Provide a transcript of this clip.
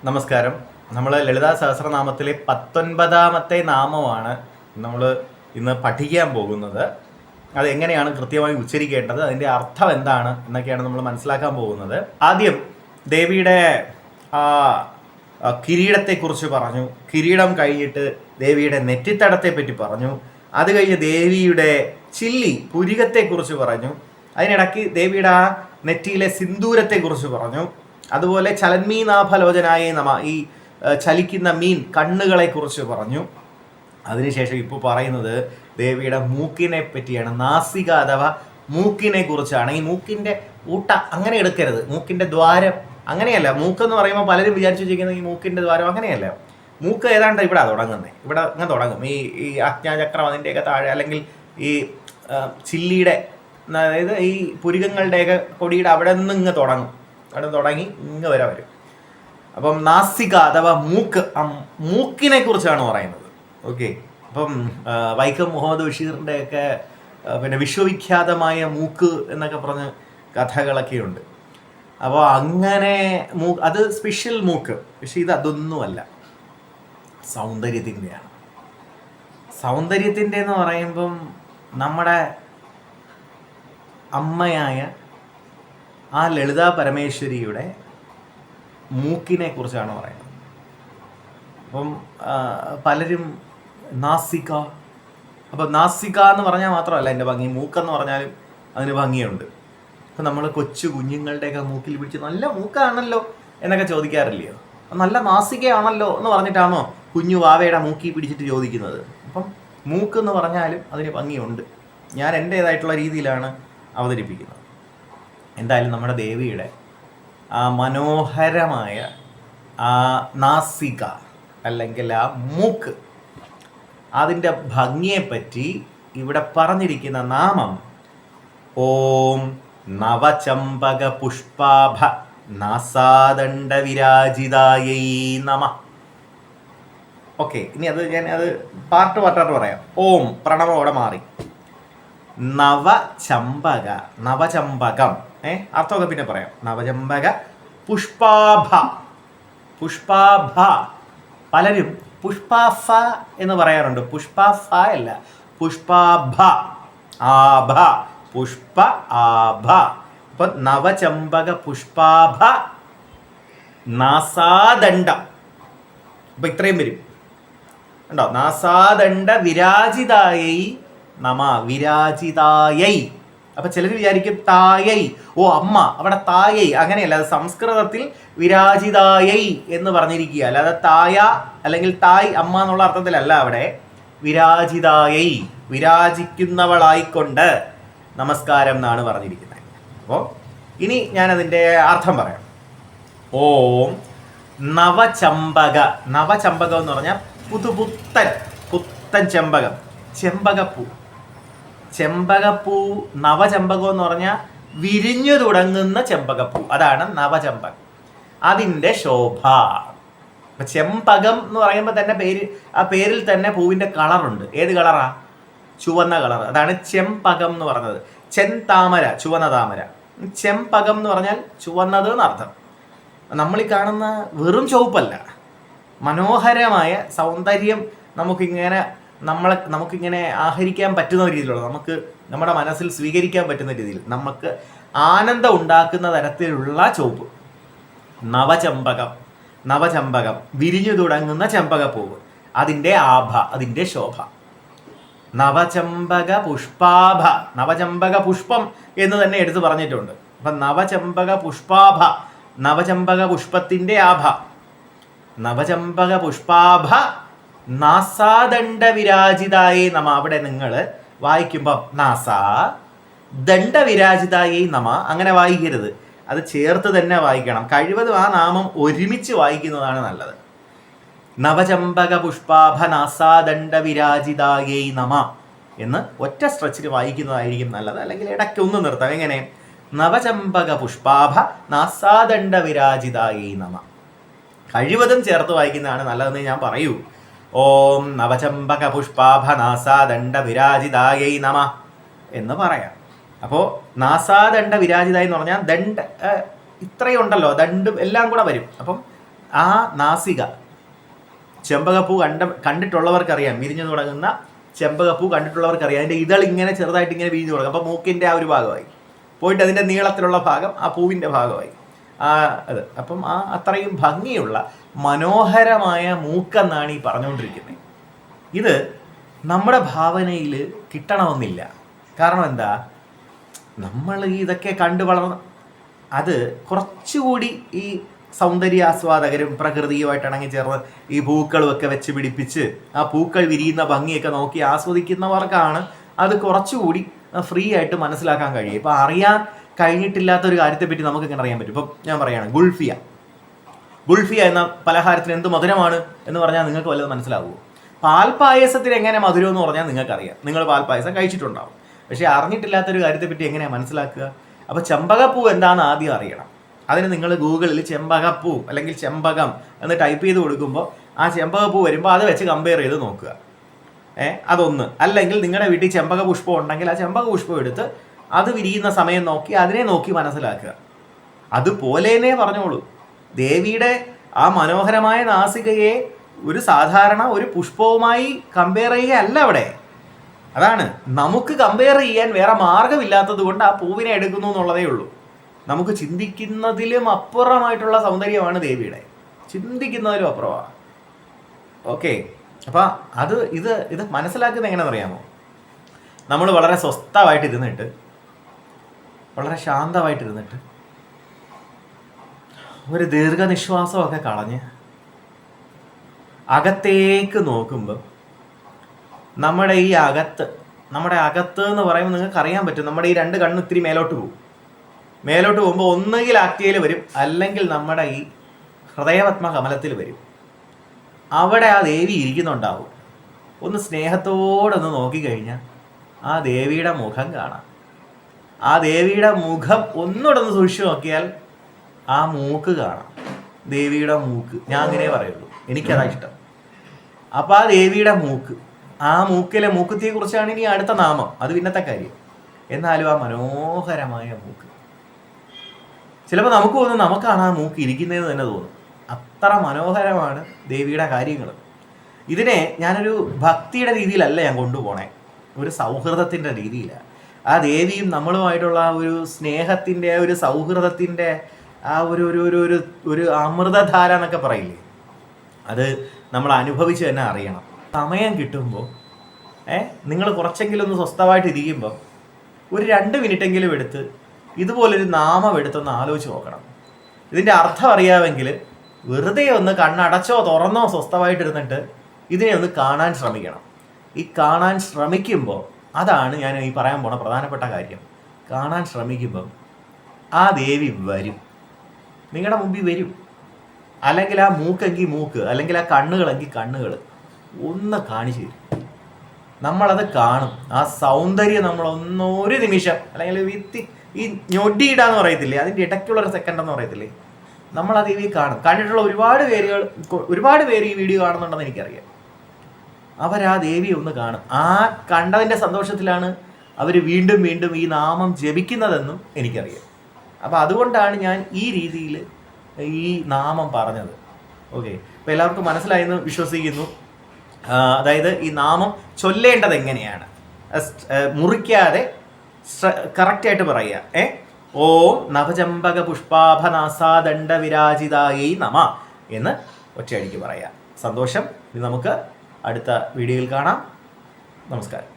നമസ്കാരം. നമ്മൾ ലളിതാ സഹസ്രനാമത്തിലെ 19ാമത്തെ നാമമാണ് നമ്മൾ ഇന്ന് പഠിക്കാൻ പോകുന്നത്. അതെങ്ങനെയാണ് കൃത്യമായി ഉച്ചരിക്കേണ്ടത്, അതിൻ്റെ അർത്ഥം എന്താണ് എന്നൊക്കെയാണ് നമ്മൾ മനസ്സിലാക്കാൻ പോകുന്നത്. ആദ്യം ദേവിയുടെ കിരീടത്തെക്കുറിച്ച് പറഞ്ഞു. കിരീടം കഴിഞ്ഞിട്ട് ദേവിയുടെ നെറ്റിത്തടത്തെ പറ്റി പറഞ്ഞു. അത് കഴിഞ്ഞ് ദേവിയുടെ ചില്ലി പുരികത്തെക്കുറിച്ച് പറഞ്ഞു. അതിനിടയ്ക്ക് ദേവിയുടെ ആ നെറ്റിയിലെ സിന്ദൂരത്തെക്കുറിച്ച് പറഞ്ഞു. അതുപോലെ ചലന്മീനാഭലോചനായ നമ, ഈ ചലിക്കുന്ന മീൻ കണ്ണുകളെ കുറിച്ച് പറഞ്ഞു. അതിനുശേഷം ഇപ്പോൾ പറയുന്നത് ദേവിയുടെ മൂക്കിനെ പറ്റിയാണ്. നാസിക അഥവാ മൂക്കിനെ കുറിച്ചാണ്. ഈ മൂക്കിൻ്റെ ഊട്ട അങ്ങനെ എടുക്കരുത്, മൂക്കിൻ്റെ ദ്വാരം അങ്ങനെയല്ല. മൂക്കെന്ന് പറയുമ്പോൾ പലരും വിചാരിച്ചു വെച്ചിരിക്കുന്നത് ഈ മൂക്കിൻ്റെ ദ്വാരം അങ്ങനെയല്ല. മൂക്ക് ഏതാണ്ട് ഇവിടെ തുടങ്ങുന്നത്, ഇവിടെ അങ്ങനെ തുടങ്ങും. ഈ അജ്ഞാചക്രം അതിൻ്റെയൊക്കെ താഴെ, അല്ലെങ്കിൽ ഈ ചില്ലിയുടെ, അതായത് ഈ പുരികങ്ങളുടെയൊക്കെ കൊടിയുടെ അവിടെ നിന്ന് ഇങ്ങ് തുടങ്ങും. അവിടെ തുടങ്ങി ഇങ്ങ് വരെ വരും. അപ്പം നാസിക അഥവാ മൂക്ക്, മൂക്കിനെ കുറിച്ചാണ് പറയുന്നത്. ഓക്കെ. അപ്പം വൈക്കം മുഹമ്മദ് ബഷീറിൻ്റെ ഒക്കെ പിന്നെ വിശ്വവിഖ്യാതമായ മൂക്ക് എന്നൊക്കെ പറഞ്ഞ് കഥകളൊക്കെ ഉണ്ട്. അപ്പോൾ അങ്ങനെ അത് സ്പെഷ്യൽ മൂക്ക്. പക്ഷെ ഇത് അതൊന്നുമല്ല, സൗന്ദര്യത്തിൻ്റെയാണ്. സൗന്ദര്യത്തിൻ്റെ എന്ന് പറയുമ്പം നമ്മുടെ അമ്മയായ ആ ലളിതാ പരമേശ്വരിയുടെ മൂക്കിനെ കുറിച്ചാണ് പറയുന്നത്. അപ്പം പലരും നാസിക, അപ്പം നാസിക എന്ന് പറഞ്ഞാൽ മാത്രമല്ല എൻ്റെ ഭംഗി, മൂക്കെന്ന് പറഞ്ഞാലും അതിന് ഭംഗിയുണ്ട്. അപ്പം നമ്മൾ കൊച്ചു കുഞ്ഞുങ്ങളുടെയൊക്കെ മൂക്കിൽ പിടിച്ച് നല്ല മൂക്കാണല്ലോ എന്നൊക്കെ ചോദിക്കാറില്ലയോ? നല്ല നാസികയാണല്ലോ എന്ന് പറഞ്ഞിട്ടാണോ കുഞ്ഞു വാവയുടെ മൂക്കി പിടിച്ചിട്ട് ചോദിക്കുന്നത്? അപ്പം മൂക്കെന്ന് പറഞ്ഞാലും അതിന് ഭംഗിയുണ്ട്. ഞാൻ എൻ്റേതായിട്ടുള്ള രീതിയിലാണ് അവതരിപ്പിക്കുന്നത്. എന്തായാലും നമ്മുടെ ദേവിയുടെ ആ മനോഹരമായ ആ നാസിക അല്ലെങ്കിൽ ആ മൂക്ക്, അതിൻ്റെ ഭംഗിയെപ്പറ്റി ഇവിടെ പറഞ്ഞിരിക്കുന്ന നാമം ഓം നവചമ്പക പുഷ്പാഭ നാസാദണ്ഡ വിരാജിതായൈ നമ. ഓക്കെ, ഇനി അത് പാർട്ട് പറയാം. ഓം പ്രണവോടെ മാറി. നവചമ്പകം അർത്ഥമൊക്കെ പിന്നെ പറയാം. നവചമ്പക പുഷ്പാഭ. പലരും പുഷ്പാഫ എന്ന് പറയാറുണ്ട്. പുഷ്പാഫ അല്ല, പുഷ്പാഭ. ആഭ, പുഷ്പ ആഭ. അപ്പൊ നവചമ്പക പുഷ്പാഭ നാസാദണ്ഡം. അപ്പൊ ഇത്രയും വരും ഉണ്ടോ? നാസാദണ്ഡ വിരാജിതായൈ നമ. വിരാജിതായൈ. അപ്പൊ ചിലർ വിചാരിക്കും തായൈ, ഓ അമ്മ, അവിടെ തായൈ. അങ്ങനെയല്ല, അത് സംസ്കൃതത്തിൽ വിരാജിതായൈ എന്ന് പറഞ്ഞിരിക്കുക. അല്ലാതെ തായ അല്ലെങ്കിൽ തായ് അമ്മ എന്നുള്ള അർത്ഥത്തിലല്ല. അവിടെ വിരാജിതായൈ, വിരാജിക്കുന്നവളായിക്കൊണ്ട് നമസ്കാരം എന്നാണ് പറഞ്ഞിരിക്കുന്നത്. അപ്പോൾ ഇനി ഞാനതിൻ്റെ അർത്ഥം പറയാം. ഓം നവചമ്പക. നവചമ്പകം എന്ന് പറഞ്ഞാൽ പുത്തൻ ചെമ്പകം, ചെമ്പകപ്പൂ. നവചമ്പകം എന്ന് പറഞ്ഞാൽ വിരിഞ്ഞു തുടങ്ങുന്ന ചെമ്പകപ്പൂ, അതാണ് നവചമ്പകം. അതിൻ്റെ ശോഭ. ചെമ്പകം എന്ന് പറയുമ്പോൾ തന്നെ ആ പേരിൽ തന്നെ പൂവിൻ്റെ കളറുണ്ട്. ഏത് കളറാ? ചുവന്ന കളർ. അതാണ് ചെമ്പകം എന്ന് പറഞ്ഞത്. താമര, ചുവന്ന താമര. ചെമ്പകം എന്ന് പറഞ്ഞാൽ ചുവന്നത് എന്നർത്ഥം. നമ്മളീ കാണുന്ന വെറും ചുവപ്പല്ല, മനോഹരമായ സൗന്ദര്യം നമുക്കിങ്ങനെ ആഹരിക്കാൻ പറ്റുന്ന രീതിയിലുള്ള, നമുക്ക് നമ്മുടെ മനസ്സിൽ സ്വീകരിക്കാൻ പറ്റുന്ന രീതിയിൽ നമുക്ക് ആനന്ദം ഉണ്ടാക്കുന്ന തരത്തിലുള്ള ചുവപ്പ്. നവചമ്പകം വിരിഞ്ഞു തുടങ്ങുന്ന ചെമ്പകപ്പൂവ്, അതിൻ്റെ ആഭ, അതിൻ്റെ ശോഭ. നവചമ്പക പുഷ്പാഭ. നവചമ്പക പുഷ്പം എന്ന് തന്നെ എടുത്തു പറഞ്ഞിട്ടുണ്ട്. അപ്പം നവചമ്പക പുഷ്പാഭ, നവചമ്പക പുഷ്പത്തിൻ്റെ ആഭ. നവചമ്പക പുഷ്പാഭ നാസാദണ്ഡ വിരാജിതായേ നമ. അവിടെ നിങ്ങൾ വായിക്കുമ്പം നാസാ ദണ്ഡ വിരാജിതായേ നമ അങ്ങനെ വായിക്കരുത്, അത് ചേർത്ത് തന്നെ വായിക്കണം. കഴിവതും ആ നാമം ഒരുമിച്ച് വായിക്കുന്നതാണ് നല്ലത്. നവചമ്പക പുഷ്പാഭ നാസാദണ്ഡ വിരാജിതായേ നമ എന്ന് ഒറ്റ സ്ട്രെച്ചിൽ വായിക്കുന്നതായിരിക്കും നല്ലത്. അല്ലെങ്കിൽ ഇടയ്ക്ക് ഒന്ന് നിർത്താം. എങ്ങനെ? നവചമ്പക പുഷ്പാഭ നാസാദണ്ഡ വിരാജിതായേ നമ. കഴിവതും ചേർത്ത് വായിക്കുന്നതാണ് നല്ലതെന്ന് ഞാൻ പറയൂ. ഓം നവചമ്പക പുഷ്പാഭ നാസാദണ്ഡ വിരാജിതായൈ നമ എന്ന് പറയാം. അപ്പോൾ നാസാദണ്ഡ വിരാജിതായി എന്ന് പറഞ്ഞാൽ ദണ്ഡ് ഇത്രയും ഉണ്ടല്ലോ, ദണ്ടും എല്ലാം കൂടെ വരും. അപ്പം ആ നാസിക, ചെമ്പകപ്പൂ കണ്ടിട്ടുള്ളവർക്കറിയാം, വിരിഞ്ഞു തുടങ്ങുന്ന ചെമ്പകപ്പൂ കണ്ടിട്ടുള്ളവർക്കറിയാം. അതിൻ്റെ ഇതൾ ഇങ്ങനെ ചെറുതായിട്ട് ഇങ്ങനെ വിരിഞ്ഞു തുടങ്ങും. അപ്പോൾ മൂക്കിൻ്റെ ആ ഒരു ഭാഗമായി പോയിട്ട് അതിൻ്റെ നീളത്തിലുള്ള ഭാഗം ആ പൂവിൻ്റെ ഭാഗമായി അത്. അപ്പം അത്രയും ഭംഗിയുള്ള മനോഹരമായ മൂക്കെന്നാണ് ഈ പറഞ്ഞുകൊണ്ടിരിക്കുന്നത്. ഇത് നമ്മുടെ ഭാവനയിൽ കിട്ടണമെന്നില്ല. കാരണം എന്താ, നമ്മൾ ഇതൊക്കെ കണ്ടു വളർന്ന അത് കുറച്ചുകൂടി ഈ സൗന്ദര്യാസ്വാദകരും പ്രകൃതിയുമായിട്ട് ഇണങ്ങിച്ചേർന്ന് ഈ പൂക്കളും ഒക്കെ വെച്ച് പിടിപ്പിച്ച് ആ പൂക്കൾ വിരിയുന്ന ഭംഗിയൊക്കെ നോക്കി ആസ്വദിക്കുന്നവർക്കാണ് അത് കുറച്ചുകൂടി ഫ്രീ ആയിട്ട് മനസ്സിലാക്കാൻ കഴിയും. ഇപ്പം അറിയാൻ കഴിഞ്ഞിട്ടില്ലാത്തൊരു കാര്യത്തെപ്പറ്റി നമുക്ക് ഇങ്ങനെ അറിയാൻ പറ്റും. ഇപ്പം ഞാൻ പറയുകയാണ്, ഗുൾഫിയ എന്ന പലഹാരത്തിന് എന്ത് മധുരമാണ് എന്ന് പറഞ്ഞാൽ നിങ്ങൾക്ക് വല്ലതും മനസ്സിലാവുമോ? പാൽപ്പായസത്തിന് എങ്ങനെ മധുരം എന്ന് പറഞ്ഞാൽ നിങ്ങൾക്കറിയാം, നിങ്ങൾ പാൽപ്പായസം കഴിച്ചിട്ടുണ്ടാവും. പക്ഷേ അറിഞ്ഞിട്ടില്ലാത്തൊരു കാര്യത്തെപ്പറ്റി എങ്ങനെയാണ് മനസ്സിലാക്കുക? അപ്പോൾ ചെമ്പകപ്പൂ എന്താണെന്ന് ആദ്യം അറിയണം. അതിന് നിങ്ങൾ ഗൂഗിളിൽ ചെമ്പകപ്പൂ അല്ലെങ്കിൽ ചെമ്പകം എന്ന് ടൈപ്പ് ചെയ്ത് കൊടുക്കുമ്പോൾ ആ ചെമ്പകപ്പൂ വരുമ്പോൾ അത് വെച്ച് കമ്പയർ ചെയ്ത് നോക്കുക. അതൊന്ന്. അല്ലെങ്കിൽ നിങ്ങളുടെ വീട്ടിൽ ചെമ്പക പുഷ്പം ഉണ്ടെങ്കിൽ ആ ചെമ്പക പുഷ്പം എടുത്ത് അത് വിരിയുന്ന സമയം നോക്കി അതിനെ നോക്കി മനസ്സിലാക്കുക. അതുപോലെ തന്നെ പറഞ്ഞോളൂ, ദേവിയുടെ ആ മനോഹരമായ നാസികയെ ഒരു സാധാരണ ഒരു പുഷ്പവുമായി കമ്പയർ ചെയ്യുകയല്ല അവിടെ. അതാണ്, നമുക്ക് കമ്പയർ ചെയ്യാൻ വേറെ മാർഗമില്ലാത്തത് കൊണ്ട് ആ പൂവിനെ എടുക്കുന്നു എന്നുള്ളതേ ഉള്ളൂ. നമുക്ക് ചിന്തിക്കുന്നതിലും അപ്പുറമായിട്ടുള്ള സൗന്ദര്യമാണ് ദേവിയുടെ, ചിന്തിക്കുന്നതിലും അപ്പുറമാണ്. ഓക്കെ, അപ്പം ഇത് മനസ്സിലാക്കുന്നത് എങ്ങനെയാണെന്ന് അറിയാമോ? നമ്മൾ വളരെ സ്വസ്ഥമായിട്ടിരുന്നിട്ട്, വളരെ ശാന്തമായിട്ടിരുന്നിട്ട് ഒരു ദീർഘനിശ്വാസമൊക്കെ കളഞ്ഞ് അകത്തേക്ക് നോക്കുമ്പോൾ നമ്മുടെ അകത്ത് എന്ന് പറയുമ്പോൾ നിങ്ങൾക്ക് അറിയാൻ പറ്റും, നമ്മുടെ ഈ രണ്ട് കണ്ണ് ഇത്തിരി മേലോട്ട് പോകുമ്പോൾ ഒന്നുകിൽ ആക്തിയിൽ വരും, അല്ലെങ്കിൽ നമ്മുടെ ഈ ഹൃദയപത്മ കമലത്തിൽ വരും. അവിടെ ആ ദേവി ഇരിക്കുന്നുണ്ടാവും. ഒന്ന് സ്നേഹത്തോടൊന്ന് നോക്കിക്കഴിഞ്ഞാൽ ആ ദേവിയുടെ മുഖം കാണാം. ആ ദേവിയുടെ മുഖം ഒന്നുകൂടെ ഒന്ന് സൂക്ഷിച്ച് നോക്കിയാൽ ആ മൂക്ക് കാണാം, ദേവിയുടെ മൂക്ക്. ഞാൻ അങ്ങനെ പറയുള്ളൂ, എനിക്കതാ ഇഷ്ടം. അപ്പം ആ ദേവിയുടെ മൂക്ക്, ആ മൂക്കിലെ മൂക്കുത്തിയെ കുറിച്ചാണ് ഇനി അടുത്ത നാമം, അത് പിന്നത്തെ കാര്യം. എന്നാലും ആ മനോഹരമായ മൂക്ക്, ചിലപ്പോൾ നമുക്ക് തോന്നും നമുക്കാണ് ആ മൂക്ക് ഇരിക്കുന്നതെന്ന് തന്നെ തോന്നും. അത്ര മനോഹരമാണ് ദേവിയുടെ കാര്യങ്ങൾ. ഇതിനെ ഞാനൊരു ഭക്തിയുടെ രീതിയിലല്ല ഞാൻ കൊണ്ടുപോണേ, ഒരു സൗഹൃദത്തിൻ്റെ രീതിയിലാണ്. ആ ദേവിയും നമ്മളുമായിട്ടുള്ള ആ ഒരു സ്നേഹത്തിൻ്റെ, ഒരു സൗഹൃദത്തിൻ്റെ ആ ഒരു അമൃതധാര എന്നൊക്കെ പറയില്ലേ, അത് നമ്മൾ അനുഭവിച്ച് തന്നെ അറിയണം. സമയം കിട്ടുമ്പോൾ നിങ്ങൾ കുറച്ചെങ്കിലും ഒന്ന് സ്വസ്ഥമായിട്ട് ഇരിക്കുമ്പോൾ ഒരു 2 മിനിറ്റെങ്കിലും എടുത്ത് ഇതുപോലൊരു നാമം എടുത്തൊന്ന് ആലോചിച്ച് നോക്കണം. ഇതിൻ്റെ അർത്ഥം അറിയാമെങ്കിൽ വെറുതെ ഒന്ന് കണ്ണടച്ചോ തുറന്നോ സ്വസ്ഥമായിട്ടിരുന്നിട്ട് ഇതിനെ ഒന്ന് കാണാൻ ശ്രമിക്കണം. ഈ കാണാൻ ശ്രമിക്കുമ്പോൾ, അതാണ് ഞാൻ ഈ പറയാൻ പോണ പ്രധാനപ്പെട്ട കാര്യം, കാണാൻ ശ്രമിക്കുമ്പം ആ ദേവി വരും, നിങ്ങളുടെ മുമ്പിൽ വരും. അല്ലെങ്കിൽ ആ മൂക്കെങ്കിൽ മൂക്ക്, അല്ലെങ്കിൽ ആ കണ്ണുകളെങ്കിൽ കണ്ണുകൾ ഒന്ന് കാണിച്ചു തരും. നമ്മളത് കാണും. ആ സൗന്ദര്യം നമ്മളൊന്നൊരു നിമിഷം, അല്ലെങ്കിൽ ഈ ഞൊടിയിടാന്ന് പറയത്തില്ലേ, അതിൻ്റെ ഇടയ്ക്കുള്ളൊരു സെക്കൻഡ് എന്ന് പറയത്തില്ലേ, നമ്മളത് ഈ കാണും. കണ്ടിട്ടുള്ള ഒരുപാട് പേര് ഈ വീഡിയോ കാണുന്നുണ്ടെന്ന് എനിക്കറിയാം. അവരാ ദേവിയെ ഒന്ന് കാണും. ആ കണ്ടതിൻ്റെ സന്തോഷത്തിലാണ് അവർ വീണ്ടും വീണ്ടും ഈ നാമം ജപിക്കുന്നതെന്നും എനിക്കറിയാം. അപ്പോൾ അതുകൊണ്ടാണ് ഞാൻ ഈ രീതിയിൽ ഈ നാമം പറഞ്ഞത്. ഓക്കെ, അപ്പോൾ എല്ലാവർക്കും മനസ്സിലായെന്ന് വിശ്വസിക്കുന്നു. അതായത് ഈ നാമം ചൊല്ലേണ്ടത് എങ്ങനെയാണ്, മുറിക്കാതെ കറക്റ്റായിട്ട് പറയുക. ഓം നവചമ്പക പുഷ്പാഭനാസാദണ്ഡ വിരാജിതായൈ നമ എന്ന് ഒറ്റയടിക്ക് പറയാം. സന്തോഷം. ഇത് നമുക്ക് അടുത്ത വീഡിയോയിൽ കാണാം. നമസ്കാരം.